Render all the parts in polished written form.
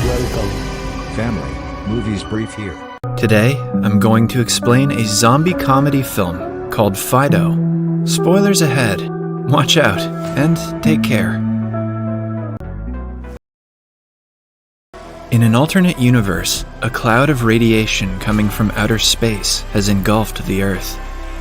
Welcome. Family Movies Brief here. Today, I'm going to explain a zombie comedy film called Fido. Spoilers ahead. Watch out and take care. In an alternate universe, a cloud of radiation coming from outer space has engulfed the Earth.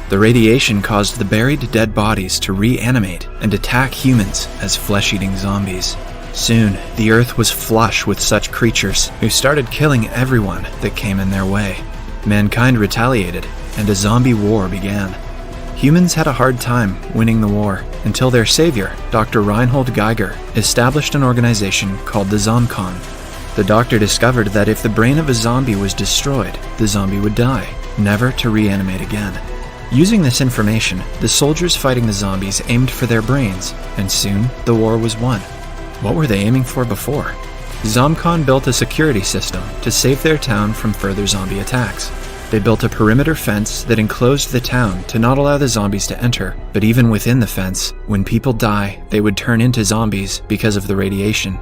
The radiation caused the buried dead bodies to reanimate and attack humans as flesh-eating zombies. Soon, the Earth was flush with such creatures who started killing everyone that came in their way. Mankind retaliated, and a zombie war began. Humans had a hard time winning the war until their savior, Dr. Reinhold Geiger, established an organization called the ZomCon. The doctor discovered that if the brain of a zombie was destroyed, the zombie would die, never to reanimate again. Using this information, the soldiers fighting the zombies aimed for their brains, and soon the war was won. What were they aiming for before? ZomCon built a security system to save their town from further zombie attacks. They built a perimeter fence that enclosed the town to not allow the zombies to enter, but even within the fence, when people die, they would turn into zombies because of the radiation.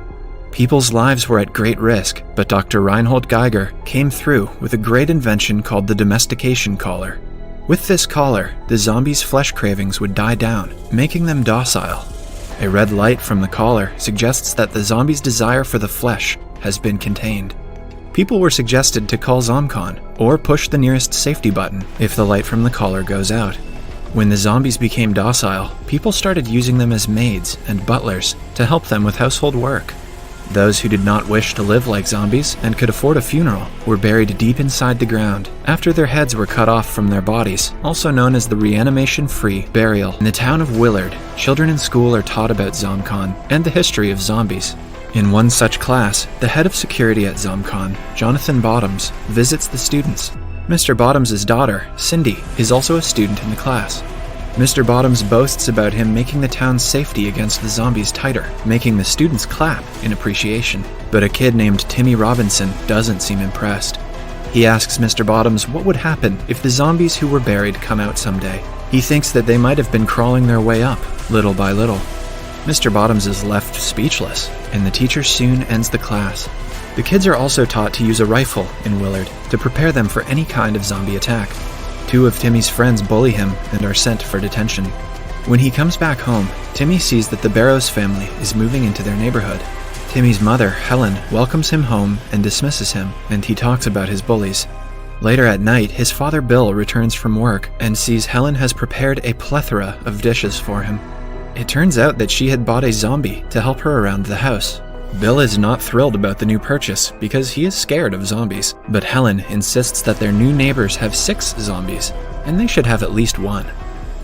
People's lives were at great risk, but Dr. Reinhold Geiger came through with a great invention called the domestication collar. With this collar, the zombies' flesh cravings would die down, making them docile. A red light from the collar suggests that the zombie's desire for the flesh has been contained. People were suggested to call ZomCon or push the nearest safety button if the light from the collar goes out. When the zombies became docile, people started using them as maids and butlers to help them with household work. Those who did not wish to live like zombies and could afford a funeral were buried deep inside the ground after their heads were cut off from their bodies, also known as the reanimation-free burial. In the town of Willard, children in school are taught about ZomCon and the history of zombies. In one such class, the head of security at ZomCon, Jonathan Bottoms, visits the students. Mr. Bottoms' daughter, Cindy, is also a student in the class. Mr. Bottoms boasts about him making the town's safety against the zombies tighter, making the students clap in appreciation. But a kid named Timmy Robinson doesn't seem impressed. He asks Mr. Bottoms what would happen if the zombies who were buried come out someday. He thinks that they might have been crawling their way up, little by little. Mr. Bottoms is left speechless, and the teacher soon ends the class. The kids are also taught to use a rifle in Willard to prepare them for any kind of zombie attack. Two of Timmy's friends bully him and are sent for detention. When he comes back home, Timmy sees that the Barrows family is moving into their neighborhood. Timmy's mother, Helen, welcomes him home and dismisses him, and he talks about his bullies. Later at night, his father Bill returns from work and sees Helen has prepared a plethora of dishes for him. It turns out that she had bought a zombie to help her around the house. Bill is not thrilled about the new purchase because he is scared of zombies, but Helen insists that their new neighbors have 6 zombies, and they should have at least 1.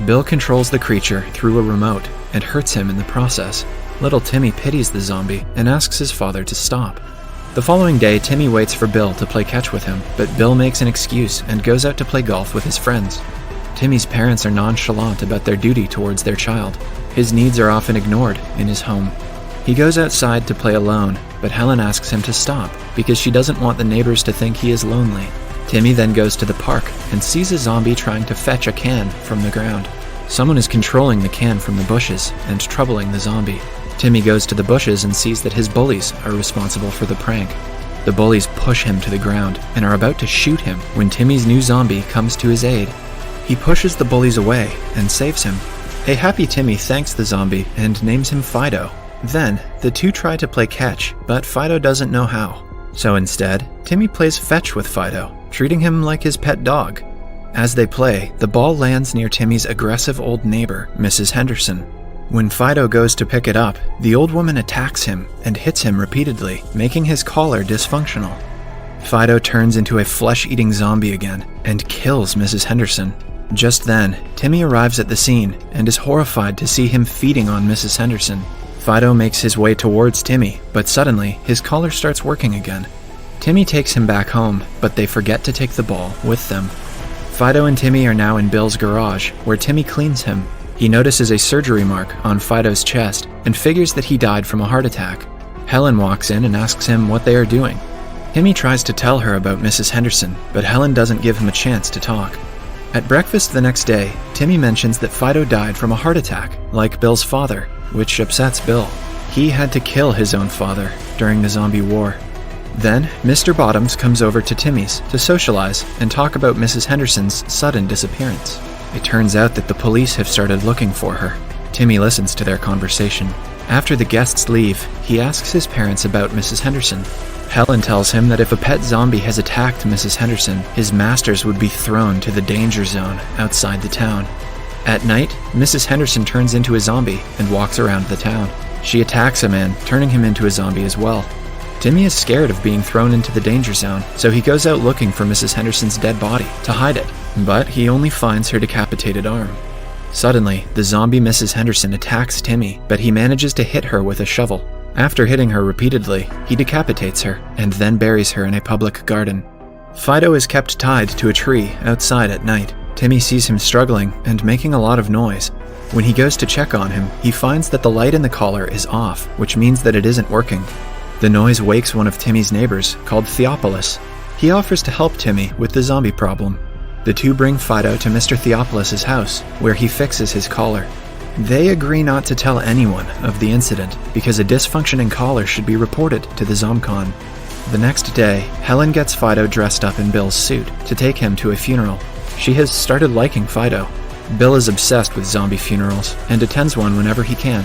Bill controls the creature through a remote and hurts him in the process. Little Timmy pities the zombie and asks his father to stop. The following day, Timmy waits for Bill to play catch with him, but Bill makes an excuse and goes out to play golf with his friends. Timmy's parents are nonchalant about their duty towards their child. His needs are often ignored in his home. He goes outside to play alone, but Helen asks him to stop because she doesn't want the neighbors to think he is lonely. Timmy then goes to the park and sees a zombie trying to fetch a can from the ground. Someone is controlling the can from the bushes and troubling the zombie. Timmy goes to the bushes and sees that his bullies are responsible for the prank. The bullies push him to the ground and are about to shoot him when Timmy's new zombie comes to his aid. He pushes the bullies away and saves him. A happy Timmy thanks the zombie and names him Fido. Then, the two try to play catch, but Fido doesn't know how. So instead, Timmy plays fetch with Fido, treating him like his pet dog. As they play, the ball lands near Timmy's aggressive old neighbor, Mrs. Henderson. When Fido goes to pick it up, the old woman attacks him and hits him repeatedly, making his collar dysfunctional. Fido turns into a flesh-eating zombie again and kills Mrs. Henderson. Just then, Timmy arrives at the scene and is horrified to see him feeding on Mrs. Henderson. Fido makes his way towards Timmy, but suddenly, his collar starts working again. Timmy takes him back home, but they forget to take the ball with them. Fido and Timmy are now in Bill's garage, where Timmy cleans him. He notices a surgery mark on Fido's chest and figures that he died from a heart attack. Helen walks in and asks him what they are doing. Timmy tries to tell her about Mrs. Henderson, but Helen doesn't give him a chance to talk. At breakfast the next day, Timmy mentions that Fido died from a heart attack, like Bill's father, which upsets Bill. He had to kill his own father during the zombie war. Then, Mr. Bottoms comes over to Timmy's to socialize and talk about Mrs. Henderson's sudden disappearance. It turns out that the police have started looking for her. Timmy listens to their conversation. After the guests leave, he asks his parents about Mrs. Henderson. Helen tells him that if a pet zombie has attacked Mrs. Henderson, his masters would be thrown to the danger zone outside the town. At night, Mrs. Henderson turns into a zombie and walks around the town. She attacks a man, turning him into a zombie as well. Timmy is scared of being thrown into the danger zone, so he goes out looking for Mrs. Henderson's dead body to hide it, but he only finds her decapitated arm. Suddenly, the zombie Mrs. Henderson attacks Timmy, but he manages to hit her with a shovel. After hitting her repeatedly, he decapitates her and then buries her in a public garden. Fido is kept tied to a tree outside at night. Timmy sees him struggling and making a lot of noise. When he goes to check on him, he finds that the light in the collar is off, which means that it isn't working. The noise wakes one of Timmy's neighbors, called Theophilus. He offers to help Timmy with the zombie problem. The two bring Fido to Mr. Theophilus' house, where he fixes his collar. They agree not to tell anyone of the incident, because a dysfunctioning collar should be reported to the ZomCon. The next day, Helen gets Fido dressed up in Bill's suit to take him to a funeral. She has started liking Fido. Bill is obsessed with zombie funerals and attends one whenever he can.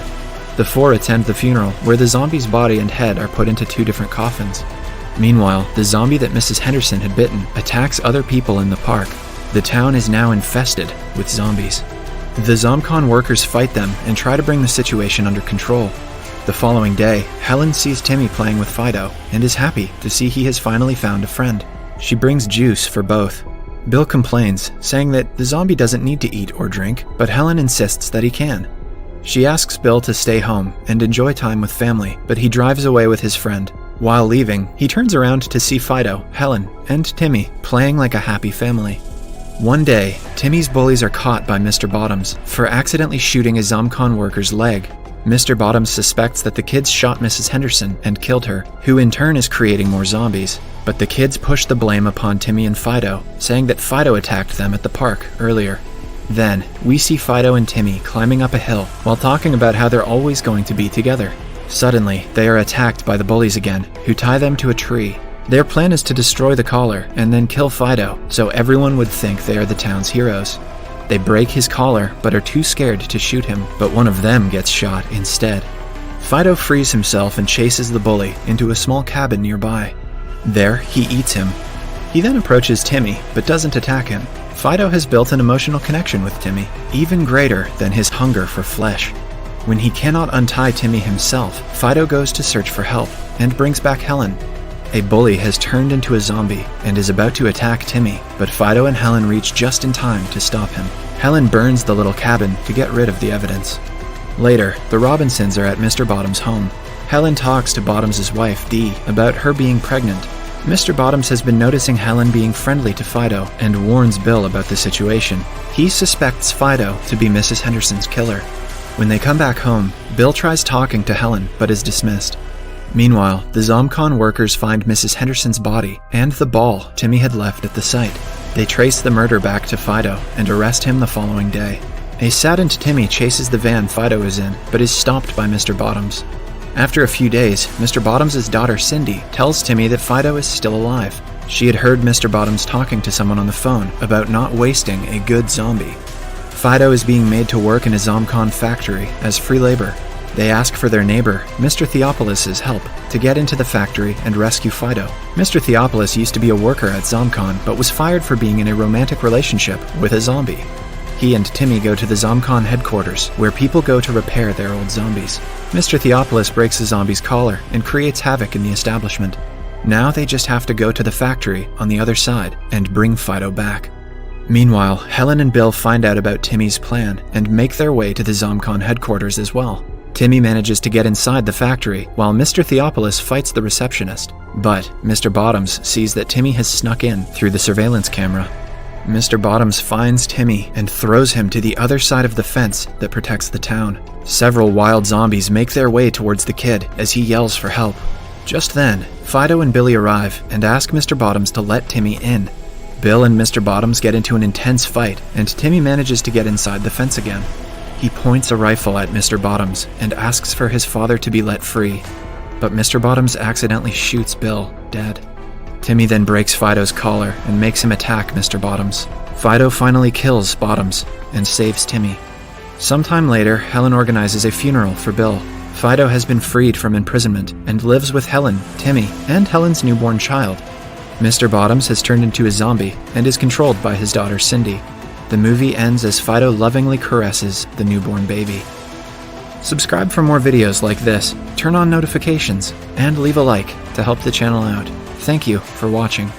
The four attend the funeral, where the zombie's body and head are put into two different coffins. Meanwhile, the zombie that Mrs. Henderson had bitten attacks other people in the park. The town is now infested with zombies. The ZomCon workers fight them and try to bring the situation under control. The following day, Helen sees Timmy playing with Fido and is happy to see he has finally found a friend. She brings juice for both. Bill complains, saying that the zombie doesn't need to eat or drink, but Helen insists that he can. She asks Bill to stay home and enjoy time with family, but he drives away with his friend. While leaving, he turns around to see Fido, Helen, and Timmy playing like a happy family. One day, Timmy's bullies are caught by Mr. Bottoms for accidentally shooting a ZomCon worker's leg. Mr. Bottoms suspects that the kids shot Mrs. Henderson and killed her, who in turn is creating more zombies. But the kids push the blame upon Timmy and Fido, saying that Fido attacked them at the park earlier. Then, we see Fido and Timmy climbing up a hill while talking about how they're always going to be together. Suddenly, they are attacked by the bullies again, who tie them to a tree. Their plan is to destroy the collar and then kill Fido, so everyone would think they are the town's heroes. They break his collar, but are too scared to shoot him, but one of them gets shot instead. Fido frees himself and chases the bully into a small cabin nearby. There, he eats him. He then approaches Timmy, but doesn't attack him. Fido has built an emotional connection with Timmy, even greater than his hunger for flesh. When he cannot untie Timmy himself, Fido goes to search for help and brings back Helen. A bully has turned into a zombie and is about to attack Timmy, but Fido and Helen reach just in time to stop him. Helen burns the little cabin to get rid of the evidence. Later, the Robinsons are at Mr. Bottoms' home. Helen talks to Bottoms' wife, Dee, about her being pregnant. Mr. Bottoms has been noticing Helen being friendly to Fido and warns Bill about the situation. He suspects Fido to be Mrs. Henderson's killer. When they come back home, Bill tries talking to Helen but is dismissed. Meanwhile, the ZomCon workers find Mrs. Henderson's body and the ball Timmy had left at the site. They trace the murder back to Fido and arrest him the following day. A saddened Timmy chases the van Fido is in, but is stopped by Mr. Bottoms. After a few days, Mr. Bottoms' daughter Cindy tells Timmy that Fido is still alive. She had heard Mr. Bottoms talking to someone on the phone about not wasting a good zombie. Fido is being made to work in a ZomCon factory as free labor. They ask for their neighbor, Mr. Theophilus' help to get into the factory and rescue Fido. Mr. Theophilus used to be a worker at ZomCon, but was fired for being in a romantic relationship with a zombie. He and Timmy go to the ZomCon headquarters, where people go to repair their old zombies. Mr. Theophilus breaks the zombie's collar and creates havoc in the establishment. Now they just have to go to the factory on the other side and bring Fido back. Meanwhile, Helen and Bill find out about Timmy's plan and make their way to the ZomCon headquarters as well. Timmy manages to get inside the factory while Mr. Theophilus fights the receptionist, but Mr. Bottoms sees that Timmy has snuck in through the surveillance camera. Mr. Bottoms finds Timmy and throws him to the other side of the fence that protects the town. Several wild zombies make their way towards the kid as he yells for help. Just then, Fido and Billy arrive and ask Mr. Bottoms to let Timmy in. Bill and Mr. Bottoms get into an intense fight, and Timmy manages to get inside the fence again. He points a rifle at Mr. Bottoms and asks for his father to be let free. But Mr. Bottoms accidentally shoots Bill, dead. Timmy then breaks Fido's collar and makes him attack Mr. Bottoms. Fido finally kills Bottoms and saves Timmy. Sometime later, Helen organizes a funeral for Bill. Fido has been freed from imprisonment and lives with Helen, Timmy, and Helen's newborn child. Mr. Bottoms has turned into a zombie and is controlled by his daughter Cindy. The movie ends as Fido lovingly caresses the newborn baby. Subscribe for more videos like this, turn on notifications, and leave a like to help the channel out. Thank you for watching.